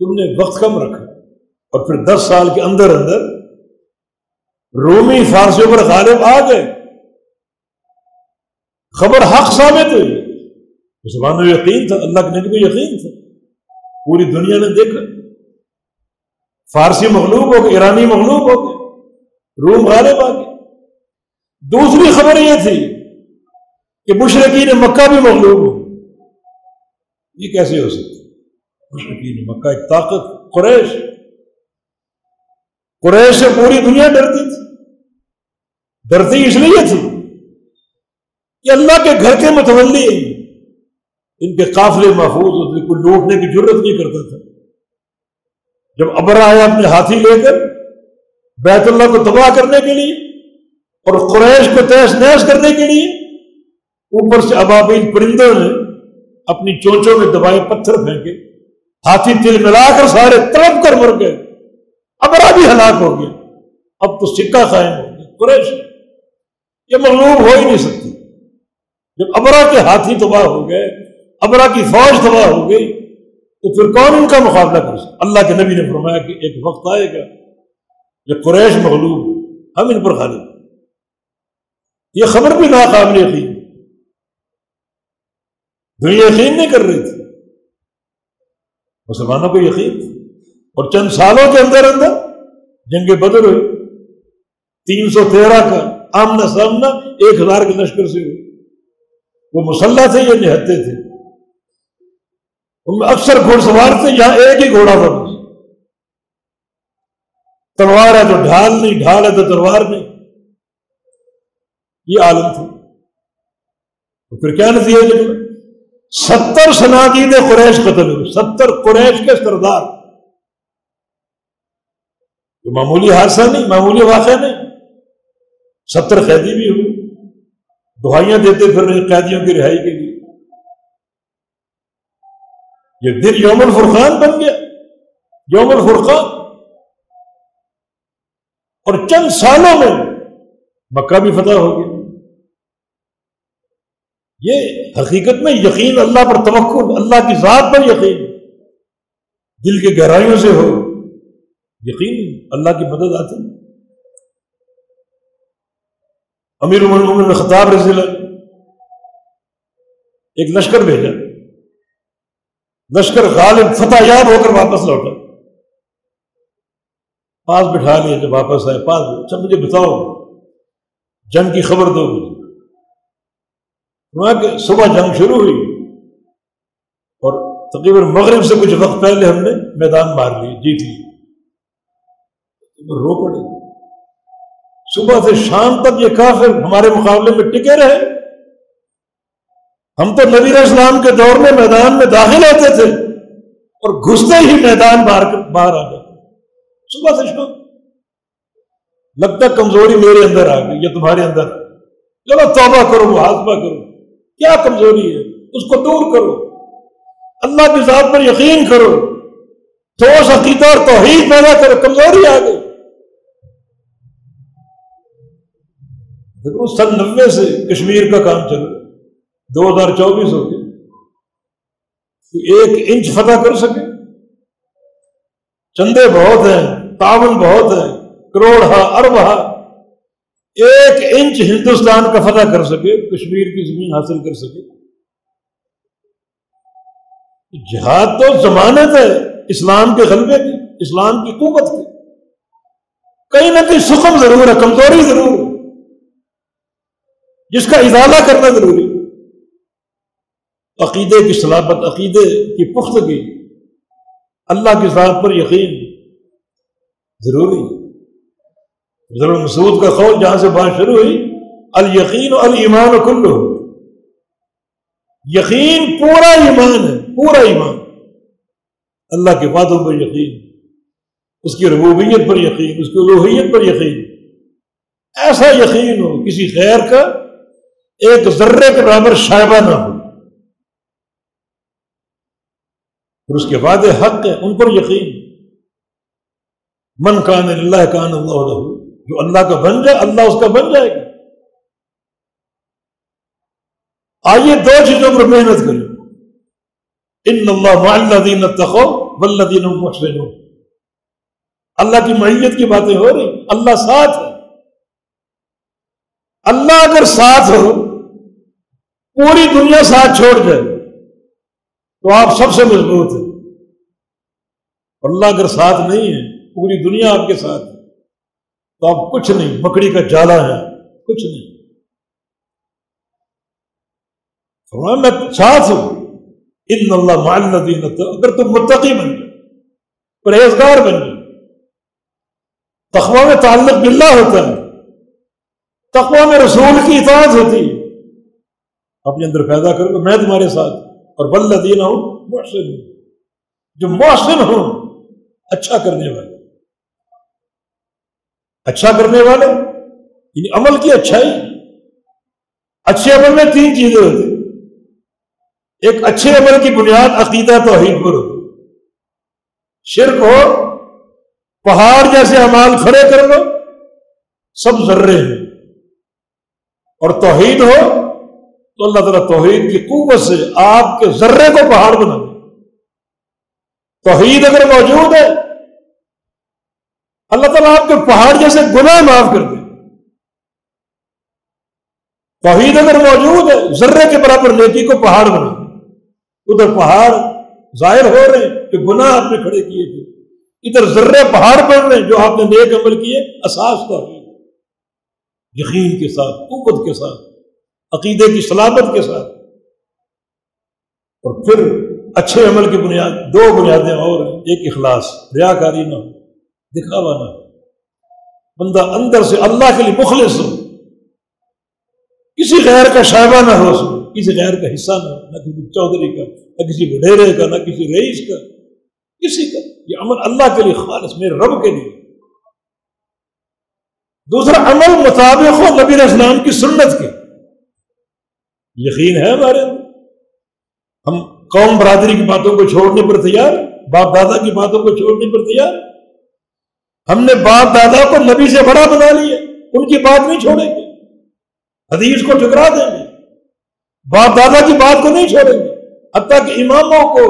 تم نے وقت کم رکھا اور پھر 10 سال کے اندر اندر رومی فارسیوں پر غالب آ گئے. خبر حق ثابت ہوئی. مسلمانوں کو یقین تھا، اللہ کے نبی کو یقین تھا، پوری دنیا نے دیکھا. فارسی مغلوب ہو گئے، ایرانی مغلوب ہو گئے، روم غالب آ گئے. دوسری خبر یہ تھی کہ مشرکین مکہ بھی مغلوب ہو. یہ کیسے ہو سکتا؟ مشرکین مکہ ایک طاقت، قریش سے پوری دنیا ڈرتی تھی. ڈرتی اس لیے تھی کہ اللہ کے گھر کے متولی ہیں، ان کے قافلے محفوظ ہوتے، کوئی لوٹنے کی جرت نہیں کرتا تھا. جب ابرا آیا اپنے ہاتھی لے کر بیت اللہ کو تباہ کرنے کے لیے اور قریش کو تہس نہس کرنے کے لیے، اوپر سے ابابیل پرندوں نے اپنی چونچوں میں دبائے پتھر پھینکے، ہاتھی تل ملا کر سارے تڑپ کر مر گئے. ابرا بھی ہلاک ہو گیا. اب تو سکہ قائم ہو گیا. قریش یہ مغلوب ہو ہی نہیں سکتی. جب ابرا کے ہاتھی تباہ ہو گئے، ابرا کی فوج تباہ ہو گئی، تو پھر کون ان کا مقابلہ کر سکتا؟ اللہ کے نبی نے فرمایا کہ ایک وقت آئے گا کہ قریش مغلوب، ہم ان پر غالب. یہ خبر بھی ناقابل یقین، دنیا یقین نہیں کر رہی تھی، مسلمانوں کو یقین تھی. اور چند سالوں کے اندر اندر جنگ بدر ہوئی. 313 کا آمنا سامنا 1000 کے لشکر سے ہوئی. وہ مسلح تھے، یہ نہتے تھے. ان میں اکثر گھوڑ سوار تھے، یہاں ایک ہی گھوڑا تھا بس. تلوار ہے تو ڈھال نہیں، ڈھال ہے تو تلوار نہیں. یہ عالم تھی. تو پھر کیا نتیجہ نکلا؟ 70 صنادید قریش قتل ہوئے. 70 قریش کے سردار. تو معمولی حادثہ نہیں، معمولی واقعہ نہیں. 70 قیدی بھی ہوئے، دعائیاں دیتے پھر رہے قیدیوں کی رہائی کے لیے. یہ دن یوم الفرقان بن گیا، یوم الفرقان. اور چند سالوں میں مکہ بھی فتح ہو گیا. یہ حقیقت میں یقین، اللہ پر توکل، اللہ کی ذات پر یقین، دل کے گہرائیوں سے ہو یقین، اللہ کی مدد آتی. امیر عمر بن خطاب رضی اللہ ایک لشکر بھیجا، لشکر غالب فتح یاب ہو کر واپس لوٹا، پاس بٹھا لیا، جب واپس آئے پاس، اچھا مجھے بتاؤ جنگ کی خبر دو مجھے۔ وہاں کہ صبح جنگ شروع ہوئی اور تقریباً مغرب سے کچھ وقت پہلے ہم نے میدان مار لی، جیت لی۔ رو پڑے، صبح سے شام تک یہ کافر ہمارے مقابلے میں ٹکے رہے، ہم تو نبی علیہ السلام کے دور میں میدان میں داخل ہوتے تھے اور گھستے ہی میدان باہر آ گئے، صبح سے شام۔ لگتا کمزوری میرے اندر آ گئی یا تمہارے اندر، چلو توبہ کرو، محاسبہ کرو، کیا کمزوری ہے اس کو دور کرو، اللہ کی ذات پر یقین کرو، ٹھوس عقیدہ اور توحید پیدا کرو، کمزوری آ گئی۔ دیکھو 90 سے کشمیر کا کام چل رہا ہے، 2024 ہو گیا، تو 1 انچ فتح کر سکے؟ چندے بہت ہیں، تعاون بہت ہے، کروڑ ہا ارب ہا، 1 انچ ہندوستان کا فتح کر سکے، کشمیر کی زمین حاصل کر سکے؟ جہاد تو ضمانت ہے اسلام کے غلبے کی، اسلام کی قوت کی، کہیں نہ کہیں سقم ضرور ہے، کمزوری ضرور ہے، جس کا ازالہ کرنا ضروری ہے۔ عقیدے کی صلابت، عقیدے کی پختگی، اللہ کی ذات پر یقین ضروری ہے۔ ضرور مسعود کا قول جہاں سے بات شروع ہوئی، الیقین الایمان کلہ، یقین پورا ایمان ہے، پورا ایمان، اللہ کے وعدوں پر یقین، اس کی ربوبیت پر یقین، اس کی الوہیت پر یقین، ایسا یقین ہو کسی غیر کا ایک ذرے کے برابر شائبہ نہ ہو، اور اس کے وعدے حق ہیں، ان پر یقین۔ من کان للہ کان اللہ لہ، جو اللہ کا بن جائے اللہ اس کا بن جائے گا۔ آئیے 2 چیزوں پر محنت کریں، ان اللہ مع الذین اتقوا والذین هم محسنون، اللہ کی معیت کی باتیں ہو رہی، اللہ ساتھ ہے۔ اللہ اگر ساتھ ہو، پوری دنیا ساتھ چھوڑ جائے تو آپ سب سے مضبوط ہیں، اللہ اگر ساتھ نہیں ہے، پوری دنیا آپ کے ساتھ ہے، تو آپ کچھ نہیں، مکڑی کا جالا ہے، کچھ نہیں۔ میں ساتھ ہوں، ان اللہ مع الذین اتقوا، اگر تم متقی بن جائے، پرہیزگار بن جائے، تقویٰ میں تعلق باللہ ہوتا ہے، تقویٰ میں رسول کی اطاعت ہوتی ہے، اپنے اندر پیدا کرو کہ میں تمہارے ساتھ، اور والذین هم محسنون، جو محسن ہوں، اچھا کرنے والے، اچھا کرنے والے یعنی عمل کی اچھائی۔ اچھے عمل میں 3 چیزیں ہوتی ہیں، ایک اچھے عمل کی بنیاد عقیدہ توحید پر ہوتی، شرک ہو پہاڑ جیسے اعمال کھڑے کر لو سب ذرے ہیں، اور توحید ہو تو اللہ تعالیٰ توحید کی قوت سے آپ کے ذرے کو پہاڑ بنا دے۔ توحید اگر موجود ہے اللہ تعالیٰ آپ کے پہاڑ جیسے گناہ معاف کر دے۔ توحید اگر موجود ہے ذرے کے برابر نیکی کو پہاڑ بنا دے، ادھر پہاڑ ظاہر ہو رہے ہیں کہ گناہ آپ نے کھڑے کیے تھے، ادھر ذرے پہاڑ بن رہے ہیں جو آپ نے نیک عمل کیے، اساس توحید، یقین کے ساتھ، قوت کے ساتھ، عقیدے کی صلابت کے ساتھ۔ اور پھر اچھے عمل کی بنیاد 2 بنیادیں اور ہیں، ایک اخلاص، ریاکاری نہ ہو، دکھاوا نہ ہو، بندہ اندر سے اللہ کے لیے مخلص ہو، کسی غیر کا شائبہ نہ ہو، اس میں کسی غیر کا حصہ نہ ہو، نہ کسی چودھری کا، نہ کسی وڈیرے کا، نہ کسی رئیس کا، کسی کا، یہ عمل اللہ کے لیے خالص، میرے رب کے لیے۔ دوسرا عمل مطابق ہو نبی علیہ السلام کی سنت کے، یقین ہے ہمارے اندر، ہم قوم برادری کی باتوں کو چھوڑنے پر تیار، باپ دادا کی باتوں کو چھوڑنے پر تیار، ہم نے باپ دادا کو نبی سے بڑا بنا لیا، ان کی بات نہیں چھوڑیں گے، حدیث کو ٹھکرا دیں گے، باپ دادا کی بات کو نہیں چھوڑیں گے، حتیٰ کہ اماموں کو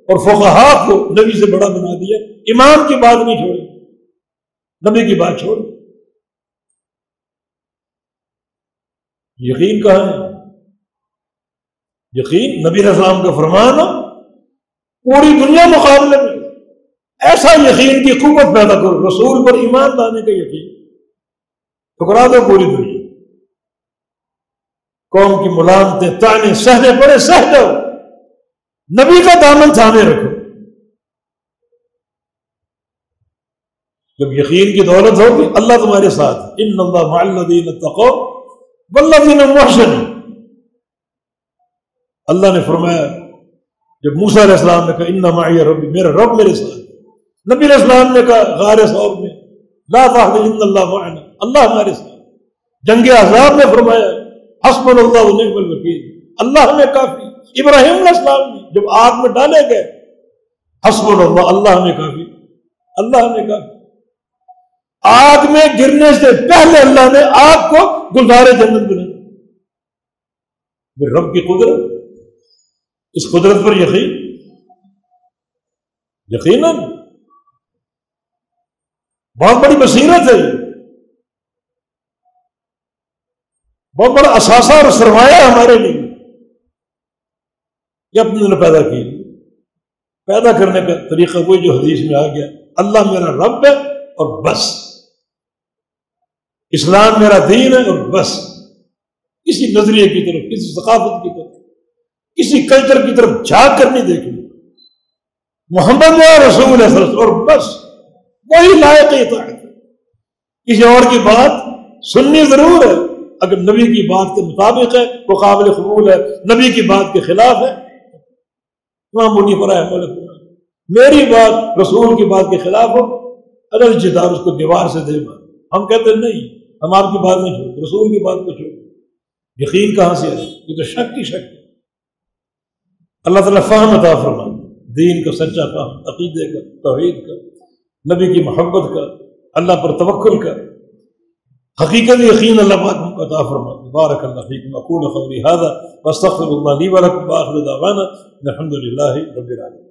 اور فقہاء کو نبی سے بڑا بنا دیا، امام کی بات نہیں چھوڑیں گے، نبی کی بات چھوڑیں۔ یقین کہاں ہے؟ یقین نبی علیہ السلام کا فرمان ہو، پوری دنیا مقابلے میں ایسا یقین کی قوت پیدا کرو، رسول پر ایمان لانے کا یقین ٹھکرا دو پوری دنیا، قوم کی ملامتیں طعنے سہنے پڑے سہ جاؤ، نبی کا دامن تھامے رکھو۔ جب یقین کی دولت ہوگی اللہ تمہارے ساتھ، ان اللہ مع الذین اتقوا والذین هم محسنون۔ اللہ نے فرمایا جب موسیٰ علیہ السلام نے کہا ان معی ربی، میرا رب میرے ساتھ، نبی علیہ السلام نے کہا غار ثور میں لا تحزن ان اللہ معنا، اللہ ہمارے ساتھ۔ جنگ احزاب میں فرمایا حسبنا اللہ ونعم الوکیل، اللہ ہمیں کافی۔ ابراہیم علیہ السلام نے جب آگ میں ڈالے گئے حسبنا اللہ، اللہ ہمیں کافی، اللہ ہمیں کافی۔ آگ میں گرنے سے پہلے اللہ نے آگ کو گلزار جنت بنایا۔ رب کی قدرت، اس قدرت پر یقیناً بہت بڑی بصیرت ہے، بہت بڑا اثاثہ اور سرمایہ ہمارے لیے یہ اپنے نے پیدا کی۔ پیدا کرنے کا طریقہ وہی جو حدیث میں آ گیا، اللہ میرا رب ہے اور بس، اسلام میرا دین ہے اور بس، کسی نظریے کی طرف، کسی ثقافت کی طرف، کسی کلچر کی طرف جھانک کر نہیں دیکھنا، محمد رسول ہے اور بس، وہی لائق اطاعت ہے۔ کسی اور کی بات سننی ضرور ہے، اگر نبی کی بات کے مطابق ہے وہ قابل قبول ہے، نبی کی بات کے خلاف ہے امام ابو حنیفہ رحمہ اللہ میری بات رسول کی بات کے خلاف ہو اگر جدار اس کو دیوار سے دے بات، ہم کہتے ہیں نہیں، ہم آپ کی بات نہیں چھوڑ، رسول کی بات کو چھوڑ۔ یقین کہاں سے ہے؟ یہ تو شک کی شک ہے۔ اللہ تعالیٰ فہم عطا فرمائے، دین کا سچا فہم، عقیدے کا، توحید کا، نبی کی محبت کا، اللہ پر توکل کا حقیقت یقین اللہ پاک کو عطا فرمائے۔ بارک اللہ فیکم، اقول قولی ھذا واستغفر اللہ لی ولکم، وآخر دعوانا الحمد للہ رب العالمین۔